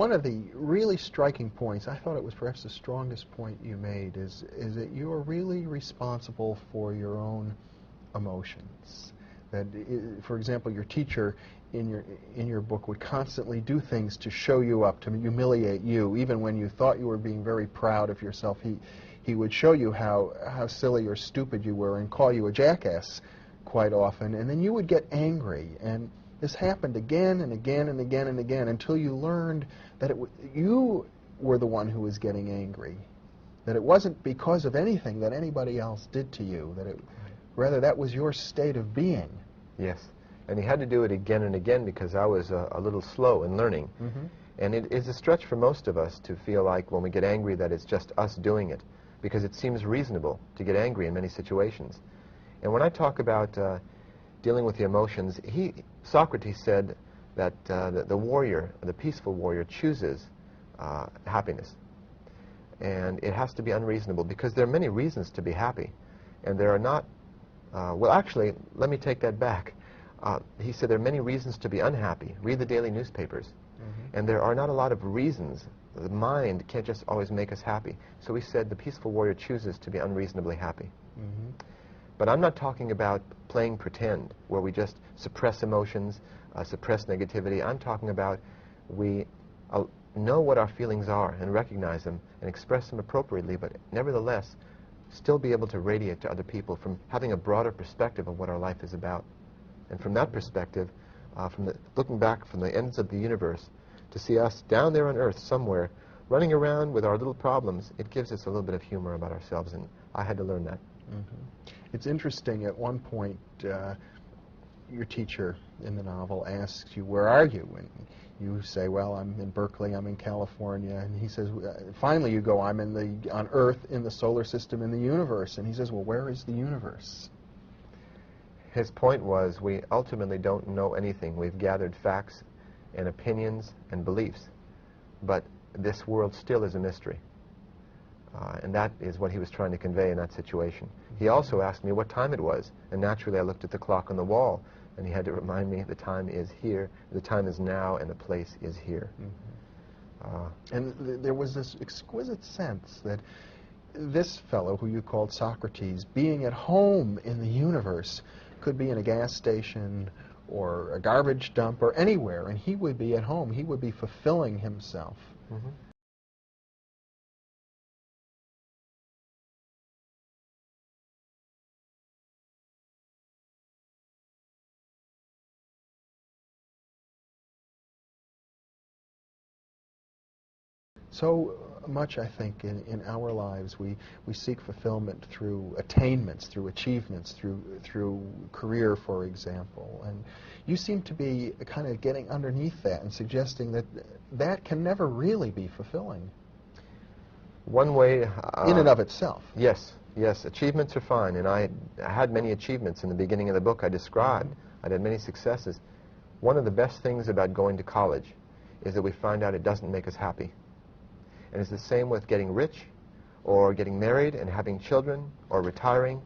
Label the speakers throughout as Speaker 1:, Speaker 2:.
Speaker 1: one of the really striking points, I thought it was perhaps the strongest point you made, is that you are really responsible for your own emotions. That, for example, your teacher in your book would constantly do things to show you up, to humiliate you, even when you thought you were being very proud of yourself. He would show you how silly or stupid you were and call you a jackass quite often, and then you would get angry. And this happened again and again and again and again until you learned that you were the one who was getting angry, that it wasn't because of anything that anybody else did to you, that rather that was your state of being.
Speaker 2: Yes, and he had to do it again and again because I was a little slow in learning.
Speaker 1: Mm-hmm.
Speaker 2: And it is a stretch for most of us to feel like when we get angry that it's just us doing it, because it seems reasonable to get angry in many situations. And when I talk about dealing with the emotions, Socrates said that the warrior, the peaceful warrior, chooses happiness. And it has to be unreasonable, because there are many reasons to be happy. And there are not, well, actually, let me take that back. He said there are many reasons to be unhappy. Read the daily newspapers. Mm-hmm. And there are not a lot of reasons. The mind can't just always make us happy. So he said the peaceful warrior chooses to be unreasonably happy.
Speaker 1: Mm-hmm.
Speaker 2: But I'm not talking about playing pretend, where we just suppress emotions, suppress negativity. I'm talking about we know what our feelings are and recognize them and express them appropriately, but nevertheless still be able to radiate to other people from having a broader perspective of what our life is about. And from that perspective, looking back from the ends of the universe, to see us down there on Earth somewhere, running around with our little problems, it gives us a little bit of humor about ourselves, and I had to learn that.
Speaker 1: Mm-hmm. It's interesting, at one point, your teacher in the novel asks you, "Where are you?" And you say, "Well, I'm in Berkeley, I'm in California." And he says, finally you go, "I'm on Earth, in the solar system, in the universe." And he says, "Well, where is the universe?"
Speaker 2: His point was, we ultimately don't know anything. We've gathered facts and opinions and beliefs, but this world still is a mystery. And that is what he was trying to convey in that situation. He also asked me what time it was, and naturally I looked at the clock on the wall, and he had to remind me the time is here, the time is now, and the place is here.
Speaker 1: Mm-hmm. And there was this exquisite sense that this fellow, who you called Socrates, being at home in the universe, could be in a gas station or a garbage dump or anywhere, and he would be at home. He would be fulfilling himself.
Speaker 2: Mm-hmm.
Speaker 1: So much, I think, in our lives, we seek fulfillment through attainments, through achievements, through career, for example. And you seem to be kind of getting underneath that and suggesting that that can never really be fulfilling.
Speaker 2: One way...
Speaker 1: in and of itself.
Speaker 2: Yes, yes. Achievements are fine, and I had many achievements in the beginning of the book I described. I had many successes. One of the best things about going to college is that we find out it doesn't make us happy. And it's the same with getting rich, or getting married and having children, or retiring.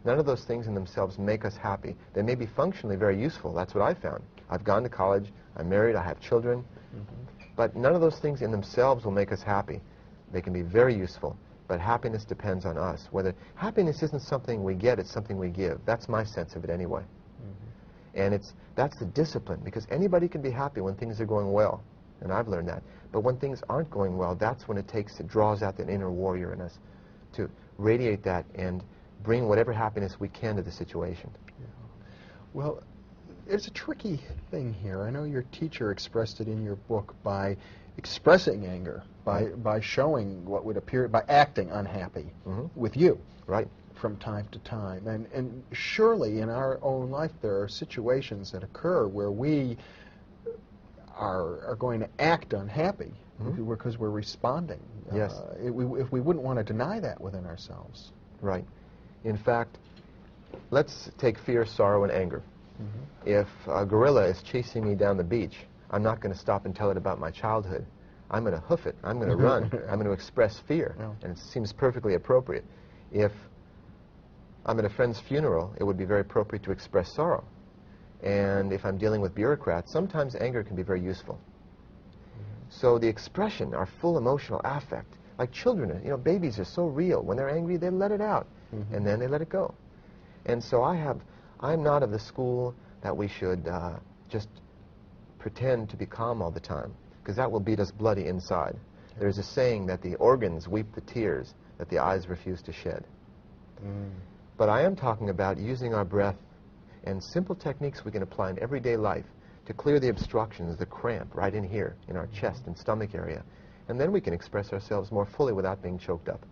Speaker 2: None of those things in themselves make us happy. They may be functionally very useful. That's what I found. I've gone to college, I'm married, I have children. Mm-hmm. But none of those things in themselves will make us happy. They can be very useful, but happiness depends on us. Whether happiness isn't something we get, it's something we give. That's my sense of it anyway. Mm-hmm. And that's the discipline, because anybody can be happy when things are going well. And I've learned that. But when things aren't going well, that's when it draws out that inner warrior in us to radiate that and bring whatever happiness we can to the situation.
Speaker 1: Yeah. Well, there's a tricky thing here. I know your teacher expressed it in your book by expressing anger, by showing what would appear, by acting unhappy with you.
Speaker 2: Right.
Speaker 1: From time to time. And surely in our own life there are situations that occur where we are going to act unhappy because we're responding.
Speaker 2: Yes.
Speaker 1: If we wouldn't want to deny that within ourselves.
Speaker 2: Right. In fact, let's take fear, sorrow, and anger. Mm-hmm. If a gorilla is chasing me down the beach, I'm not going to stop and tell it about my childhood. I'm going to hoof it. I'm going to run. I'm going to express fear. Yeah. And it seems perfectly appropriate. If I'm at a friend's funeral, it would be very appropriate to express sorrow. And if I'm dealing with bureaucrats, sometimes anger can be very useful. Mm-hmm. So the expression, our full emotional affect, like children, you know, babies are so real. When they're angry, they let it out, and then they let it go. And so I'm not of the school that we should just pretend to be calm all the time, because that will beat us bloody inside. There's a saying that the organs weep the tears that the eyes refuse to shed. But I am talking about using our breath and simple techniques we can apply in everyday life to clear the obstructions, the cramp right in here, in our chest and stomach area. And then we can express ourselves more fully without being choked up.